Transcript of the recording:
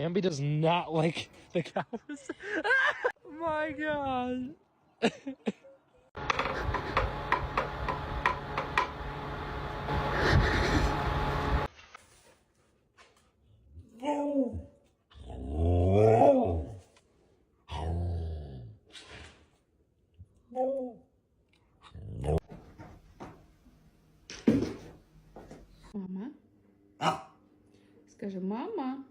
Ambi does not like the cows. Oh my god. Мама. Скажи, мама.